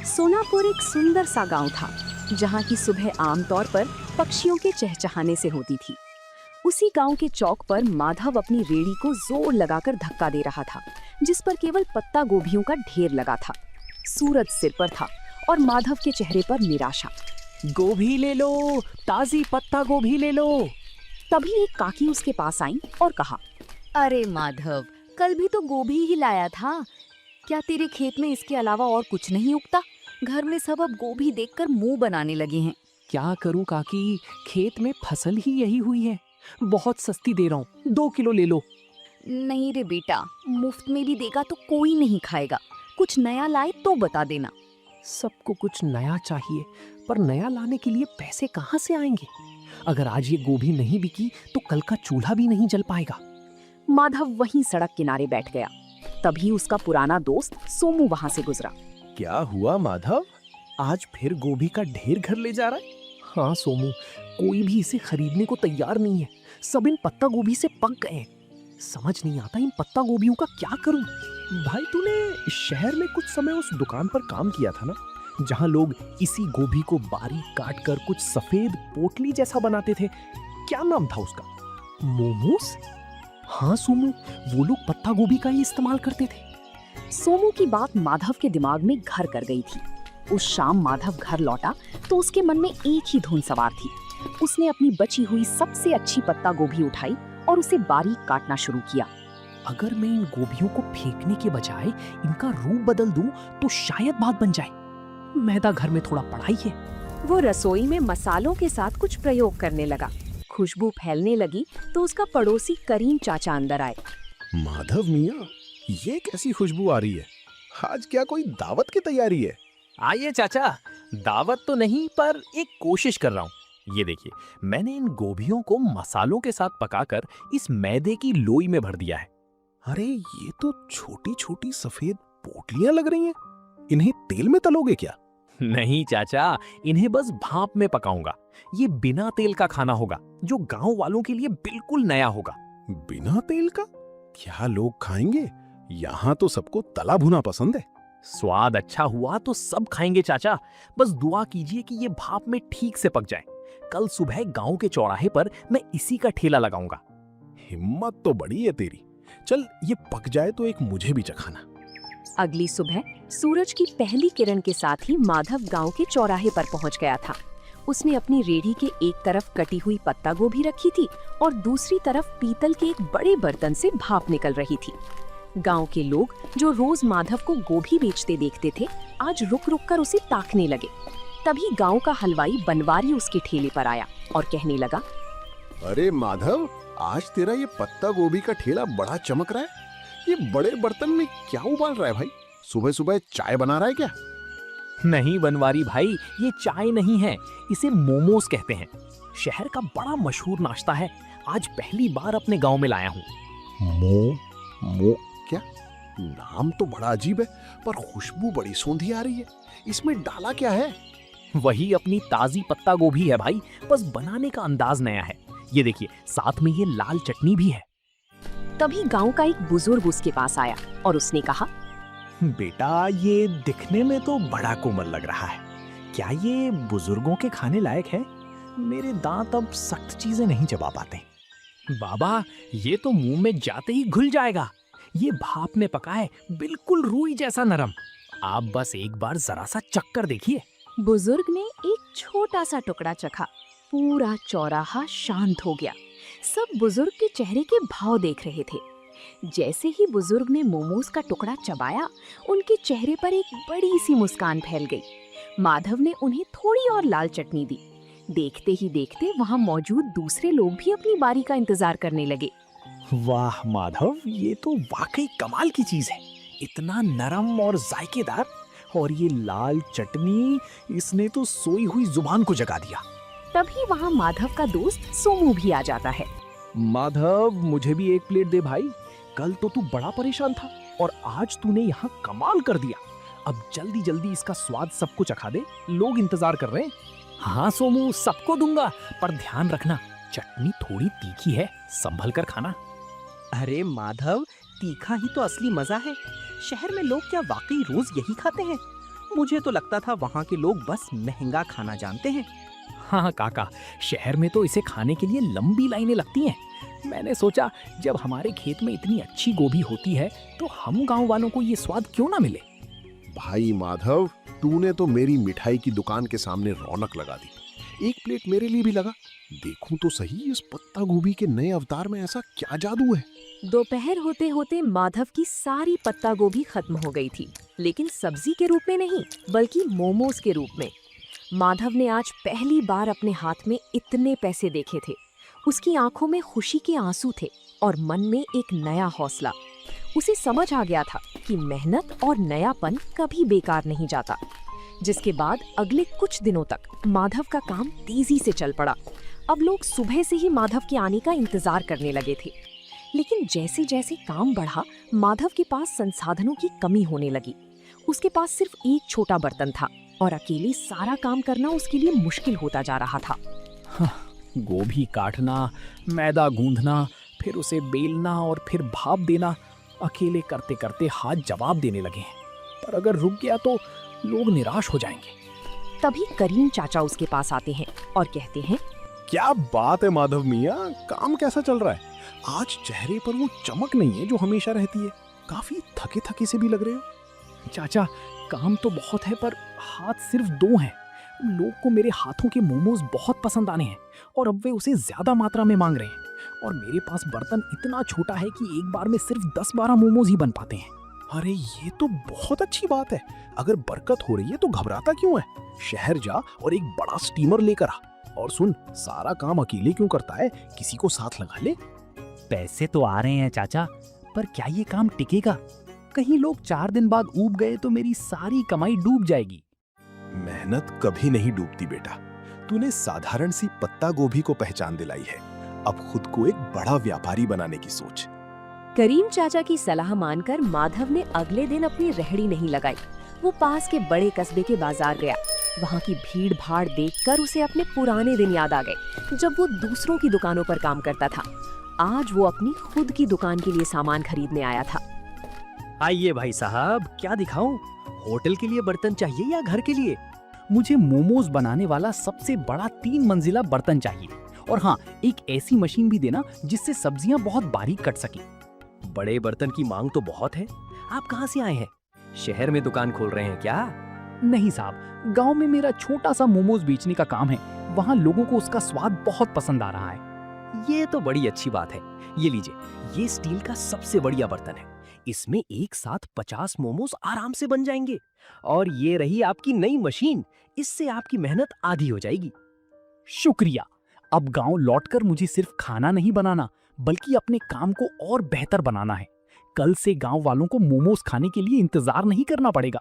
सोनापुर एक सुंदर सा गांव था, जहां की सुबह आमतौर पर पक्षियों के चहचहाने से होती थी। उसी गांव के चौक पर माधव अपनी रेड़ी को जोर लगाकर धक्का दे रहा था, जिस पर केवल पत्ता गोभियों का ढेर लगा था। सूरज सिर पर था और माधव के चेहरे पर निराशा। गोभी ले लो, ताजी पत्ता गोभी ले लो। तभी एक काकी उसके पास आई और कहा, अरे माधव, कल भी तो गोभी ही लाया था। क्या तेरे खेत में इसके अलावा और कुछ नहीं उगता? घर में सब अब गोभी देखकर मुंह बनाने लगे हैं। क्या करूं काकी, खेत में फसल ही यही हुई है। बहुत सस्ती दे रहा हूँ, 2 किलो ले लो। नहीं रे बेटा, मुफ्त में भी देगा तो कोई नहीं खाएगा। कुछ नया लाए तो बता देना। सबको कुछ नया चाहिए, पर नया लाने के लिए पैसे कहाँ से आएंगे? अगर आज ये गोभी नहीं बिकी तो कल का चूल्हा भी नहीं जल पाएगा। माधव वहीं सड़क किनारे बैठ गया। तभी उसका पुराना दोस्त सोमू वहां से गुजरा। क्या हुआ माधव, आज फिर गोभी का ढेर घर ले जा रहा है? हाँ सोमू, कोई भी इसे खरीदने को तैयार नहीं है। सब इन पत्ता गोभी से पक गए हैं। समझ नहीं आता इन पत्ता गोभियों का क्या करूं। भाई, तूने शहर में कुछ समय उस दुकान पर काम किया था ना, जहां लोग इसी गोभी को बारीक काट कर कुछ सफेद पोटली जैसा बनाते थे। क्या नाम था उसका? मोमोस? हाँ सोमू, वो लोग पत्ता गोभी का ही इस्तेमाल करते थे। सोमू की बात माधव के दिमाग में घर कर गई थी। उस शाम माधव घर लौटा तो उसके मन में एक ही धुन सवार थी। उसने अपनी बची हुई सबसे अच्छी पत्ता गोभी उठाई और उसे बारीक काटना शुरू किया। अगर मैं इन गोभियों को फेंकने के बजाय इनका रूप बदल दूं तो शायद बात बन जाए। मैदा घर में थोड़ा पड़ा ही है। वो रसोई में मसालों के साथ कुछ प्रयोग करने लगा। खुशबू फैलने लगी तो उसका पड़ोसी करीम चाचा अंदर आए। माधव मियाँ, ये कैसी खुशबू आ रही है? आज क्या कोई दावत की तैयारी है? आइए चाचा, दावत तो नहीं पर एक कोशिश कर रहा हूँ। ये देखिए, मैंने इन गोभियों को मसालों के साथ पकाकर इस मैदे की लोई में भर दिया है। अरे, ये तो छोटी छोटी सफेद पोटलियां लग रही हैं। इन्हें तेल में तलोगे क्या? नहीं चाचा, इन्हें बस भाप में पकाऊंगा। ये बिना तेल का खाना होगा, जो गांव वालों के लिए बिल्कुल नया होगा। बिना तेल का? क्या लोग खाएंगे? यहाँ तो सबको तला भुना पसंद है। स्वाद अच्छा हुआ तो सब खाएंगे चाचा। बस दुआ कीजिए कि ये भाप में ठीक से पक जाए। कल सुबह गांव के चौराहे पर मैं इसी का ठेला लगाऊंगा। हिम्मत तो बड़ी है तेरी। चल, ये पक जाए तो एक मुझे भी चखाना। अगली सुबह सूरज की पहली किरण के साथ ही माधव गांव के चौराहे पर पहुंच गया था। उसने अपनी रेड़ी के एक तरफ कटी हुई पत्ता गोभी रखी थी और दूसरी तरफ पीतल के एक बड़े बर्तन से भाप निकल रही थी। गांव के लोग, जो रोज माधव को गोभी बेचते देखते थे, आज रुक रुक कर उसे ताकने लगे। तभी गांव का हलवाई बनवारी उसके ठेले पर आया और कहने लगा, अरे माधव, आज तेरा ये पत्ता गोभी का ठेला बड़ा चमक रहा है। ये बड़े बर्तन में क्या उबाल रहा है भाई? सुबह सुबह चाय बना रहा है क्या? नहीं बनवारी भाई, ये चाय नहीं है, इसे मोमोस कहते हैं। शहर का बड़ा मशहूर नाश्ता है। आज पहली बार अपने गांव में लाया हूँ। मो क्या? नाम तो बड़ा अजीब है, पर खुशबू बड़ी सौंधी आ रही है। इसमें डाला क्या है? वही अपनी ताजी पत्ता गोभी है भाई, बस बनाने का अंदाज नया है। ये देखिए, साथ में ये लाल चटनी भी है। तभी गांव का एक बुजुर्ग उसके पास आया और उसने कहा, बेटा, ये दिखने में तो बड़ा कोमल लग रहा है। क्या ये बुजुर्गों के खाने लायक है? मेरे दांत अब सख्त चीजें नहीं चबा पाते। बाबा, ये तो मुंह में जाते ही घुल जाएगा। ये भाप में पका है, बिल्कुल रूई जैसा नरम। आप बस एक बार जरा सा चक्कर देखिए। बुजुर्ग ने एक छोटा सा टुकड़ा चखा। पूरा चौराहा शांत हो गया। सब बुजुर्ग के चेहरे के भाव देख रहे थे। जैसे ही बुजुर्ग ने मोमोज का टुकड़ा चबाया, उनके चेहरे पर एक बड़ी सी मुस्कान फैल गई। माधव ने उन्हें थोड़ी और लाल चटनी दी। देखते ही देखते वहां मौजूद दूसरे लोग भी अपनी बारी का इंतजार करने लगे। वाह माधव, ये तो वाकई कमाल की चीज है। इतना नरम और जायकेदार, और ये लाल चटनी, इसने तो सोई हुई जुबान को जगा दिया। तभी वहां माधव का दोस्त सोमू भी आ जाता है। माधव, मुझे भी एक प्लेट दे भाई। कल तो तू बड़ा परेशान था और आज तूने यहाँ कमाल कर दिया। अब जल्दी जल्दी इसका स्वाद सबको चखा दे, लोग इंतजार कर रहे हैं। हाँ सोमू, सबको दूंगा, पर ध्यान रखना, चटनी थोड़ी तीखी है, संभल कर खाना। अरे माधव, तीखा ही तो असली मजा है। शहर में लोग क्या वाकई रोज यही खाते हैं? मुझे तो लगता था वहाँ के लोग बस महंगा खाना जानते हैं। हाँ काका, शहर में तो इसे खाने के लिए लंबी लाइनें लगती हैं। मैंने सोचा जब हमारे खेत में इतनी अच्छी गोभी होती है तो हम गांव वालों को ये स्वाद क्यों ना मिले। भाई माधव, तूने तो मेरी मिठाई की दुकान के सामने रौनक लगा दी। एक प्लेट मेरे लिए भी लगा। देखूं तो सही, इस पत्ता गोभी के नए अवतार में ऐसा क्या जादू है। दोपहर होते होते माधव की सारी पत्ता गोभी खत्म हो गई थी, लेकिन सब्जी के रूप में नहीं बल्कि मोमोज के रूप में। माधव ने आज पहली बार अपने हाथ में इतने पैसे देखे थे। उसकी आंखों में खुशी के आंसू थे और मन में एक नया हौसला। उसे समझ आ गया था कि मेहनत और नयापन कभी बेकार नहीं जाता। जिसके बाद अगले कुछ दिनों तक माधव का काम तेजी से चल पड़ा। अब लोग सुबह से ही माधव के आने का इंतजार करने लगे थे। लेकिन जैसे जैसे काम बढ़ा, माधव के पास संसाधनों की कमी होने लगी। उसके पास सिर्फ एक छोटा बर्तन था और अकेले सारा काम करना उसके लिए मुश्किल होता जा रहा था। गोभी काटना, मैदा गूंथना, फिर उसे बेलना और फिर भाप देना, अकेले करते करते हाथ जवाब देने लगे हैं। पर अगर रुक गया तो लोग निराश हो जाएंगे। तभी करीम चाचा उसके पास आते हैं और कहते हैं, क्या बात है माधव मियाँ, काम कैसा चल रहा है? आज चेहरे पर वो चमक नहीं है जो हमेशा रहती है। काफी थके थके से भी लग रहे हो। चाचा, काम तो बहुत है पर हाथ सिर्फ 2 हैं। लोग को मेरे हाथों के मोमोज बहुत पसंद आने हैं और अब वे उसे ज्यादा मात्रा में मांग रहे हैं। और मेरे पास बर्तन इतना छोटा है कि एक बार में सिर्फ 10-12 मोमोज ही बन पाते हैं। अरे ये तो बहुत अच्छी बात है। अगर बरकत हो रही है तो घबराता क्यों है? शहर जा और एक बड़ा स्टीमर लेकर आ। और सुन, सारा काम अकेले क्यों करता है, किसी को साथ लगा ले। पैसे तो आ रहे हैं चाचा, पर क्या ये काम टिकेगा? कहीं लोग 4 दिन बाद ऊब गए तो मेरी सारी कमाई डूब जाएगी। मेहनत कभी नहीं डूबती बेटा। तूने साधारण सी पत्ता गोभी को पहचान दिलाई है। अब खुद को एक बड़ा व्यापारी बनाने की सोच। करीम चाचा की सलाह मानकर माधव ने अगले दिन अपनी रेहड़ी नहीं लगाई। वो पास के बड़े कस्बे के बाजार गया। वहाँ की भीड़ भाड़ देखकर उसे अपने पुराने दिन याद आ गए, जब वो दूसरों की दुकानों पर काम करता था। आज वो अपनी खुद की दुकान के लिए सामान खरीदने आया था। आइए भाई साहब, क्या दिखाऊं? होटल के लिए बर्तन चाहिए या घर के लिए? मुझे मोमोज बनाने वाला सबसे बड़ा 3 मंजिला बर्तन चाहिए। और हाँ, एक ऐसी मशीन भी देना जिससे सब्जियां बहुत बारीक कट सकें। बड़े बर्तन की मांग तो बहुत है। आप कहाँ से आए हैं? शहर में दुकान खोल रहे हैं क्या? नहीं साहब, गांव में मेरा छोटा सा मोमोज बेचने का काम है। वहाँ लोगों को उसका स्वाद बहुत पसंद आ रहा है। ये तो बड़ी अच्छी बात है। ये लीजिए, ये स्टील का सबसे बढ़िया बर्तन है। इसमें एक साथ 50 मोमोज आराम से बन जाएंगे। और ये रही आपकी नई मशीन, इससे आपकी मेहनत आधी हो जाएगी। शुक्रिया। अब गांव लौटकर मुझे सिर्फ खाना नहीं बनाना बल्कि अपने काम को और बेहतर बनाना है। कल से गांव वालों को मोमोज खाने के लिए इंतजार नहीं करना पड़ेगा।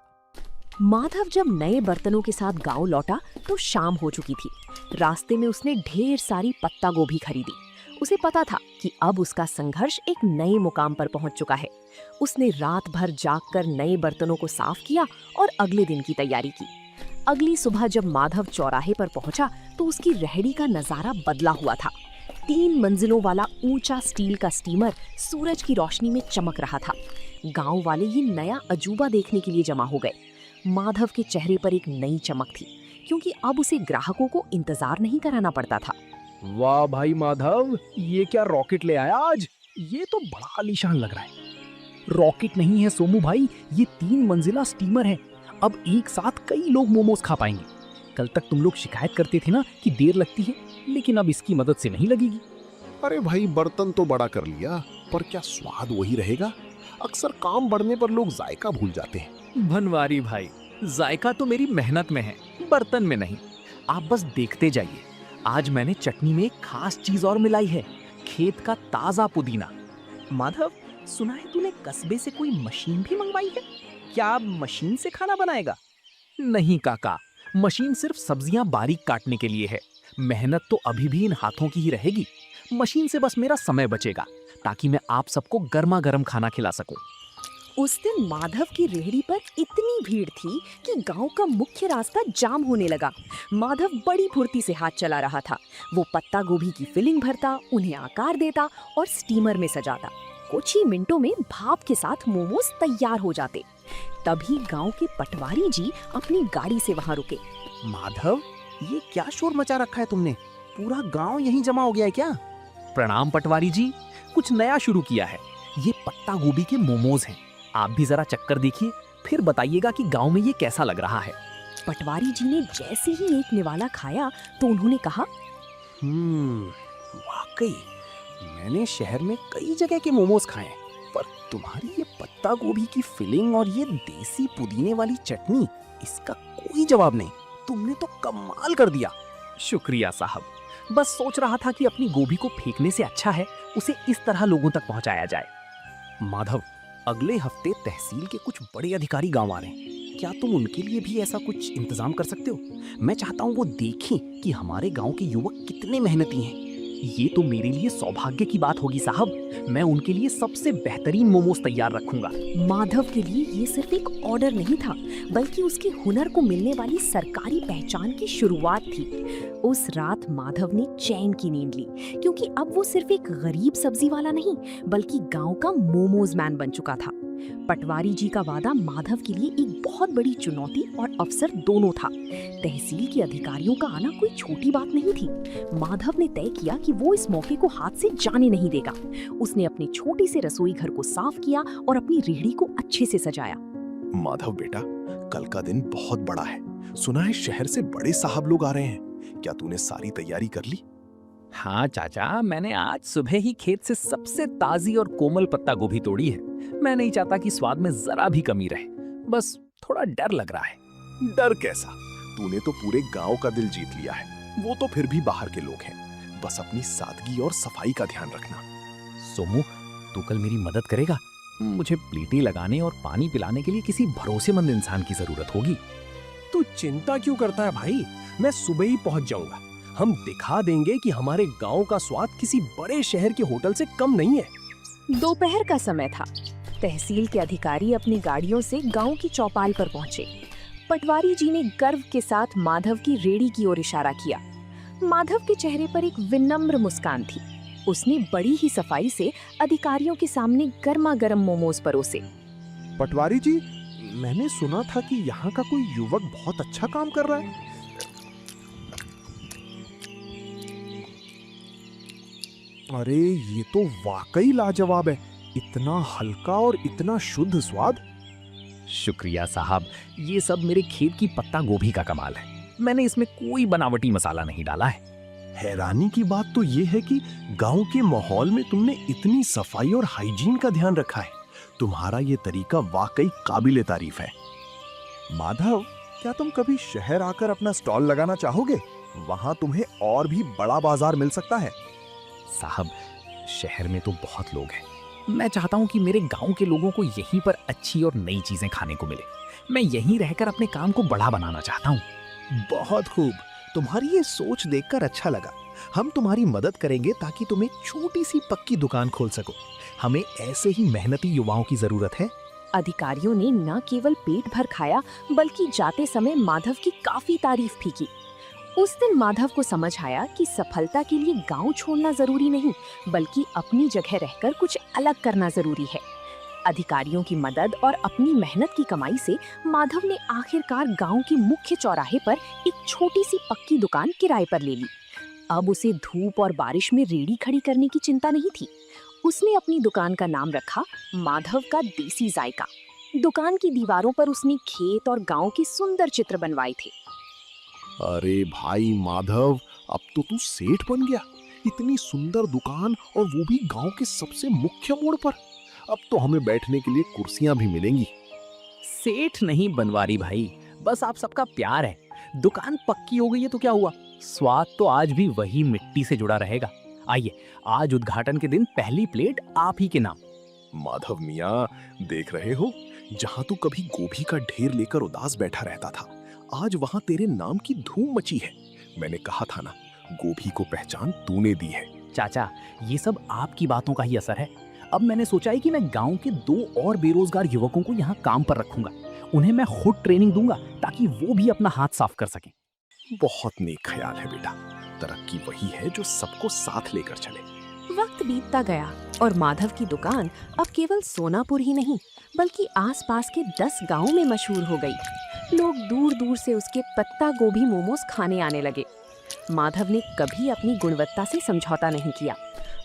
माधव जब नए बर्तनों के साथ गांव लौटा तो शाम हो चुकी थी। रास्ते में उसने ढेर सारी पत्ता गोभी खरीदी। उसे पता था कि अब उसका संघर्ष एक नए मुकाम पर पहुंच चुका है। उसने रात भर जागकर नए बर्तनों को साफ किया और अगले दिन की तैयारी की। अगली सुबह जब माधव चौराहे पर पहुंचा तो उसकी रेहड़ी का नजारा बदला हुआ था। 3 मंजिलों वाला ऊंचा स्टील का स्टीमर सूरज की रोशनी में चमक रहा था। गांव वाले ये नया अजूबा देखने के लिए जमा हो गए। माधव के चेहरे पर एक नई चमक थी, क्योंकि अब उसे ग्राहकों को इंतजार नहीं कराना पड़ता था। वाह भाई माधव, ये क्या रॉकेट ले आया आज? ये तो बड़ा आलीशान लग रहा है। रॉकेट नहीं है सोमू भाई, ये 3 मंजिला स्टीमर है। अब एक साथ कई लोग मोमोज खा पाएंगे। कल तक तुम लोग शिकायत करते थे ना कि देर लगती है, लेकिन अब इसकी मदद से नहीं लगेगी। अरे भाई, बर्तन तो बड़ा कर लिया, पर क्या स्वाद वही रहेगा? अक्सर काम बढ़ने पर लोग जायका भूल जाते हैं। भनवारी भाई, जायका तो मेरी मेहनत में है, बर्तन में नहीं। आप बस देखते जाइए। आज मैंने चटनी में एक खास चीज और मिलाई है, खेत का ताजा पुदीना। माधव, सुना है तूने कस्बे से कोई मशीन भी मंगवाई है? क्या अब मशीन से खाना बनाएगा? नहीं काका, मशीन सिर्फ सब्जियां बारीक काटने के लिए है। मेहनत तो अभी भी इन हाथों की ही रहेगी। मशीन से बस मेरा समय बचेगा ताकि मैं आप सबको गर्मा गर्म खाना खिला सकूं। उस दिन माधव की रेहड़ी पर इतनी भीड़ थी कि गांव का मुख्य रास्ता जाम होने लगा। माधव बड़ी फुर्ती से हाथ चला रहा था। वो पत्ता गोभी की फिलिंग भरता, उन्हें आकार देता और स्टीमर में सजाता। कुछ ही मिनटों में भाप के साथ मोमोज तैयार हो जाते। तभी गांव के पटवारी जी अपनी गाड़ी से वहां रुके। माधव, ये क्या शोर मचा रखा है तुमने? पूरा गांव यहीं जमा हो गया है क्या? प्रणाम पटवारी जी, कुछ नया शुरू किया है। ये पत्ता गोभी के मोमोज हैं। आप भी जरा चक्कर देखिए, फिर बताइएगा कि गांव में ये कैसा लग रहा है। पटवारी जी ने जैसे ही एक निवाला खाया तो उन्होंने कहा, वाकई मैंने शहर में कई जगह के मोमोज खाए हैं, पर तुम्हारी ये पत्ता गोभी की फिलिंग और ये देसी पुदीने वाली चटनी, इसका कोई जवाब नहीं। तुमने तो कमाल कर दिया। शुक्रिया साहब, बस सोच रहा था कि अपनी गोभी को फेंकने से अच्छा है उसे इस तरह लोगों तक पहुंचाया जाए। माधव, अगले हफ्ते तहसील के कुछ बड़े अधिकारी गांव आ रहे हैं। क्या तुम उनके लिए भी ऐसा कुछ इंतजाम कर सकते हो? मैं चाहता हूं वो देखें कि हमारे गांव के युवक कितने मेहनती हैं। ये तो मेरे लिए सौभाग्य की बात होगी साहब। मैं उनके लिए सबसे बेहतरीन मोमोज तैयार रखूंगा। माधव के लिए ये सिर्फ एक ऑर्डर नहीं था, बल्कि उसके हुनर को मिलने वाली सरकारी पहचान की शुरुआत थी। उस रात माधव ने चैन की नींद ली, क्योंकि अब वो सिर्फ एक गरीब सब्जी वाला नहीं, बल्कि गांव का मोमोज मैन बन चुका था। पटवारी जी का वादा माधव के लिए एक बहुत बड़ी चुनौती और अवसर दोनों था। तहसील के अधिकारियों का आना कोई छोटी बात नहीं थी। माधव ने तय किया कि वो इस मौके को हाथ से जाने नहीं देगा। उसने अपनी छोटी से रसोई घर को साफ किया और अपनी रेहड़ी को अच्छे से सजाया। माधव बेटा, कल का दिन बहुत बड़ा है। सुना है शहर से बड़े साहब लोग आ रहे हैं। क्या तूने सारी तैयारी कर ली? हाँ चाचा, मैंने आज सुबह ही खेत से सबसे ताजी और कोमल पत्ता गोभी तोड़ी है। मैं नहीं चाहता कि स्वाद में जरा भी कमी रहे, बस थोड़ा डर लग रहा है। डर कैसा? तूने तो पूरे गांव का दिल जीत लिया है। वो तो फिर भी बाहर के लोग हैं। बस अपनी सादगी और सफाई का ध्यान रखना। सोमू, तू कल मेरी मदद करेगा? मुझे प्लेटें लगाने और पानी पिलाने के लिए किसी भरोसेमंद इंसान की जरूरत होगी। तू चिंता क्यों करता है भाई? मैं सुबह ही पहुंच जाऊंगा। हम दिखा देंगे कि हमारे गांव का स्वाद किसी बड़े शहर के होटल से कम नहीं है। दोपहर का समय था। तहसील के अधिकारी अपनी गाड़ियों से गांव की चौपाल पर पहुंचे। पटवारी जी ने गर्व के साथ माधव की रेहड़ी की ओर इशारा किया। माधव के चेहरे पर एक विनम्र मुस्कान थी। उसने बड़ी ही सफाई से अधिकारियों के सामने गर्मा गर्म मोमोज परोसे। पटवारी जी, मैंने सुना था कि यहाँ का कोई युवक बहुत अच्छा काम कर रहा है। अरे ये तो वाकई लाजवाब है। इतना हल्का और इतना शुद्ध स्वाद। शुक्रिया साहब, ये सब मेरे खेत की पत्ता गोभी का कमाल है। मैंने इसमें कोई बनावटी मसाला नहीं डाला है। हैरानी की बात तो ये है कि गांव के माहौल में तुमने इतनी सफाई और हाइजीन का ध्यान रखा है। तुम्हारा ये तरीका वाकई काबिले तारीफ है। माधव, क्या तुम कभी शहर आकर अपना स्टॉल लगाना चाहोगे? वहां तुम्हें और भी बड़ा बाजार मिल सकता है। साहब, शहर में तो बहुत लोग हैं। मैं चाहता हूँ कि मेरे गांव के लोगों को यहीं पर अच्छी और नई चीजें खाने को मिले। मैं यहीं रहकर अपने काम को बड़ा बनाना चाहता हूँ। बहुत खूब। तुम्हारी ये सोच देखकर अच्छा लगा। हम तुम्हारी मदद करेंगे ताकि तुम एक छोटी सी पक्की दुकान खोल सको। हमें ऐसे ही मेहनती युवाओं की जरूरत है। अधिकारियों ने न केवल पेट भर खाया, बल्कि जाते समय माधव की काफी तारीफ भी की। उस दिन माधव को समझ आया कि सफलता के लिए गांव छोड़ना जरूरी नहीं, बल्कि अपनी जगह रहकर कुछ अलग करना जरूरी है। अधिकारियों की मदद और अपनी मेहनत की कमाई से माधव ने आखिरकार गांव के मुख्य चौराहे पर एक छोटी सी पक्की दुकान किराए पर ले ली। अब उसे धूप और बारिश में रेहड़ी खड़ी करने की चिंता नहीं थी। उसने अपनी दुकान का नाम रखा माधव का देसी जायका। दुकान की दीवारों पर उसने खेत और गांव के सुंदर चित्र बनवाए थे। अरे भाई माधव, अब तो तू सेठ बन गया। इतनी सुंदर दुकान और वो भी गांव के सबसे मुख्य मोड़ पर। अब तो हमें बैठने के लिए कुर्सियां भी मिलेंगी। सेठ नहीं बनवारी भाई, बस आप सबका प्यार है। दुकान पक्की हो गई है तो क्या हुआ, स्वाद तो आज भी वही मिट्टी से जुड़ा रहेगा। आइए, आज उद्घाटन के दिन पहली प्लेट आप ही के नाम। माधव मियाँ, देख रहे हो, जहाँ तू कभी गोभी का ढेर लेकर उदास बैठा रहता था, आज वहाँ तेरे नाम की धूम मची है। मैंने कहा था ना, गोभी को पहचान तूने दी है। चाचा, ये सब आपकी बातों का ही असर है। अब मैंने सोचा है कि मैं गांव के 2 और बेरोजगार युवकों को यहाँ काम पर रखूंगा। उन्हें मैं खुद ट्रेनिंग दूंगा ताकि वो भी अपना हाथ साफ कर सकें। बहुत नेक ख्याल है बेटा। तरक्की वही है जो सबको साथ लेकर चले। वक्त बीतता गया और माधव की दुकान अब केवल सोनापुर ही नहीं बल्कि आसपास के 10 गांवों में मशहूर हो गई। लोग दूर दूर से उसके पत्ता गोभी मोमोज खाने आने लगे। माधव ने कभी अपनी गुणवत्ता से समझौता नहीं किया।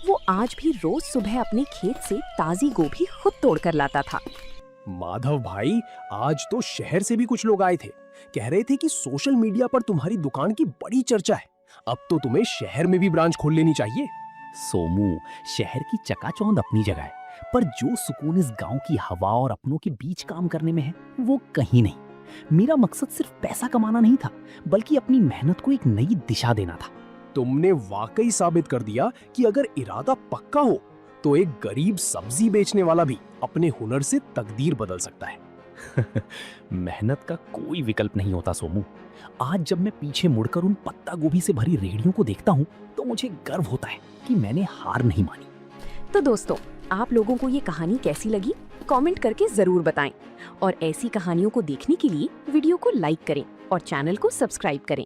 वो आज भी रोज सुबह अपने खेत से ताजी गोभी खुद तोड़कर लाता था। माधव भाई, आज तो शहर से भी कुछ लोग आए थे। कह रहे थे कि सोशल मीडिया पर तुम्हारी दुकान की बड़ी चर्चा है। अब तो तुम्हें शहर में भी ब्रांच खोल लेनी चाहिए। सोमू, शहर की चकाचौंध अपनी जगह है, पर जो सुकून इस गांव की हवा और अपनों के बीच काम करने में है, वो कहीं नहीं। मेरा मकसद सिर्फ पैसा कमाना नहीं था, बल्कि अपनी मेहनत को एक नई दिशा देना था। तुमने वाकई साबित कर दिया कि अगर इरादा पक्का हो तो एक गरीब सब्जी बेचने वाला भी अपने हुनर से तकदीर बदल सकता है। मेहनत का कोई विकल्प नहीं होता सोमू। आज जब मैं पीछे मुड़कर उन पत्ता गोभी से भरी रेहड़ियों को देखता हूँ तो मुझे गर्व होता है कि मैंने हार नहीं मानी। तो दोस्तों, आप लोगों को ये कहानी कैसी लगी कमेंट करके जरूर बताएं और ऐसी कहानियों को देखने के लिए वीडियो को लाइक करें और चैनल को सब्सक्राइब करें।